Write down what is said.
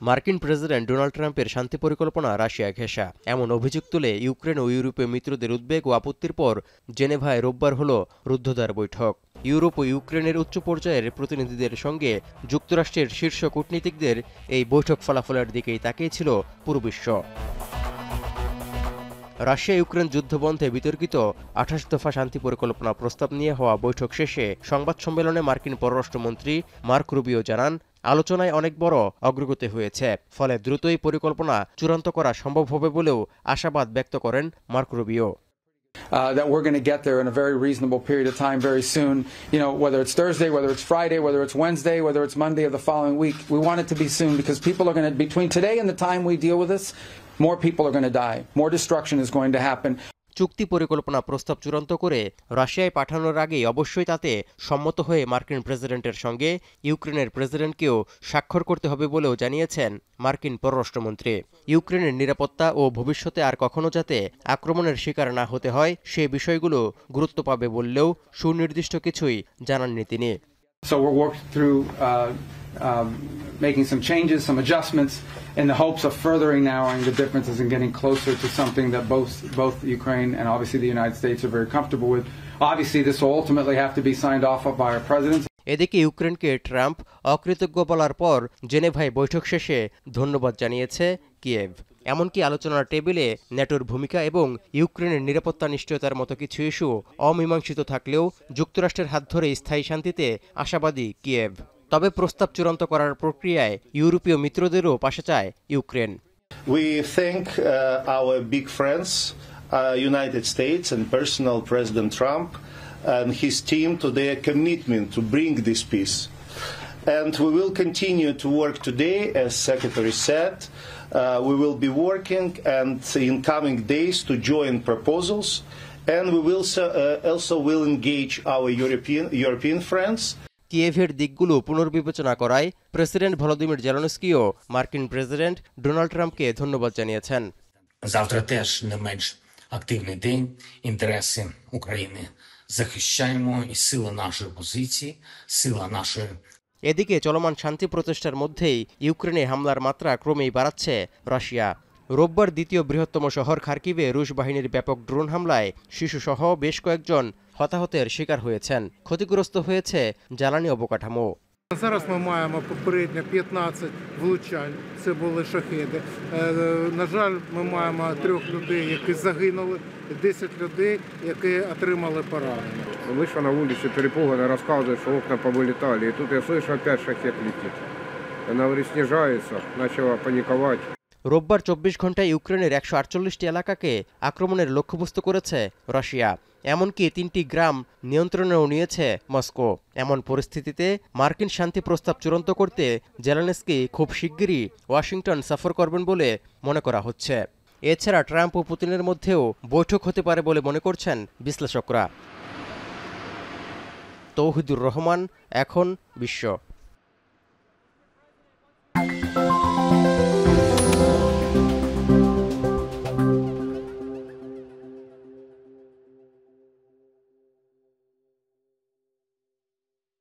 মার্কিন president Donald ট্রাম্পের শান্তি পরিকল্পনা রাশিয়া ঘেঁষা এমন অভিযোগ তুলে ইউক্রেন ও ইউরোপীয় মিত্রদের উদ্বেগ ও আপত্তির পর জেনেভায় রোববার হল রুদ্ধদ্বার বৈঠক। ইউরোপ ও ইউক্রেনের উচ্চ পর্যায়ের প্রতিনিধিদের সঙ্গে যুক্তরাষ্ট্রের শীর্ষ কূটনীতিকদের এই বৈঠক ফলাফলের দিকেই তাকিয়েছিল পুরো বিশ্ব। রাশিয়া ইউক্রেন যুদ্ধবন্ধে বিতর্কিত ২৮ দফা শান্তি পরিকল্পনা প্রস্তাব নিয়ে হওয়া বৈঠক শেষে সংবাদ সম্মেলনে মার্কিন পররাষ্ট্রমন্ত্রী মার্ক রুবিও জানান, আলোচনায় অনেক বড় অগ্রগতি হয়েছে, ফলে দ্রুতই পরিকল্পনা চূড়ান্ত করা সম্ভব হবে বলেও আশাবাদ ব্যক্ত করেন mark Rubio. That we're going to get there in a very reasonable period of time very soon. You know, whether it's Thursday, whether it's Friday, whether it's Wednesday, whether it's Monday of the following week, we want it to be soon because people are going to, between today and the time we deal with this, more people are going to die. More destruction is going to happen. চুক্তি পরিকল্পনা প্রস্তাব চূড়ান্ত করে রাশিয়ায় পাঠানোর আগেই অবশ্যই তাতে সম্মত হয়ে মার্কিন প্রেসিডেন্টের সঙ্গে ইউক্রেনের প্রেসিডেন্টকেও স্বাক্ষর করতে হবে বলেও জানিয়েছেন মার্কিন পররাষ্ট্রমন্ত্রী। ইউক্রেনের নিরাপত্তা ও ভবিষ্যতে আর কখনো যাতে আক্রমণের শিকার না হতে হয় সে বিষয়গুলো গুরুত্ব পাবে বললেও সুনির্দিষ্ট কিছুই জানাননি তিনি। So we're working through making some changes, some adjustments in the hopes of furthering narrowing the differences and getting closer to something that both Ukraine and obviously the United States are very comfortable with. Obviously this will ultimately have to be signed off by our presidents. এদিকে ইউক্রেনকে Trump অকৃতজ্ঞ বলার পর জেনেভায় বৈঠক শেষে ধন্যবাদ জানিয়েছে কিয়েভ। এমনকি আলোচনার টেবিলে ন্যাটোর ভূমিকা এবং ইউক্রেনের নিরাপত্তা নিশ্চয়তার মতো কিছু ইস্যু অমীমাংসিত থাকলেও যুক্তরাষ্ট্রের হাত ধরে স্থায়ী শান্তিতে আশাবাদী কিয়েভ। তবে প্রস্তাব চূড়ান্ত করার প্রক্রিয়ায় ইউরোপীয় মিত্রদেরও পাশে চায় Ukraine. We thank our big friends, United States and personal President Trump and his team to their commitment to bring this peace. And we will continue to work today, as Secretary said. We will be working and in coming days to join proposals, and we will also will engage our European friends. কিয়েভের দিকগুলো পুনর্বিবেচনা করায় president Volodymyr জেলেনস্কিও মার্কিন president Donald ট্রাম্পকে ধন্যবাদ জানিয়েছেন। Завтра теж не менш активний день. Інтереси України захищаємо і сила нашої позиції, сила нашої। এদিকে চলমান শান্তি প্রচেষ্টার মধ্যেই ইউক্রেনে হামলার মাত্রা ক্রমেই বাড়াচ্ছে রাশিয়া। রোববার দ্বিতীয় বৃহত্তম শহর খার্কিভে রুশ বাহিনীর ব্যাপক ড্রোন হামলায় শিশুসহ বেশ কয়েকজন হতাহতের শিকার হয়েছেন। ক্ষতিগ্রস্ত হয়েছে জ্বালানি অবকাঠামো। Зараз ми маємо попередньо 15 влучань, це були шахеди. На жаль, ми маємо 3 людей, які загинули, 10 людей, які отримали поранення. Вышла на улицу, перепуганно рассказывает, что окна повылетали, и тут я слышу, опять шахед летит. Она говорит, снижается, начала паниковать. রোববার 24 ঘন্টায় ইউক্রেনের 148টি এলাকাকে আক্রমণের লক্ষ্যবস্তু করেছে রাশিয়া। এমনকি 3টি গ্রাম নিয়ন্ত্রণেও নিয়েছে মস্কো। এমন পরিস্থিতিতে মার্কিন শান্তি প্রস্তাব চূড়ান্ত করতে জেলেনস্কি খুব শিগগিরই ওয়াশিংটন সফর করবেন বলে মনে করা হচ্ছে। এছাড়া ট্রাম্প ও পুতিনের মধ্যেও বৈঠক হতে পারে বলে মনে করছেন বিশ্লেষকরা। তৌহিদুর রহমান, এখন বিশ্ব।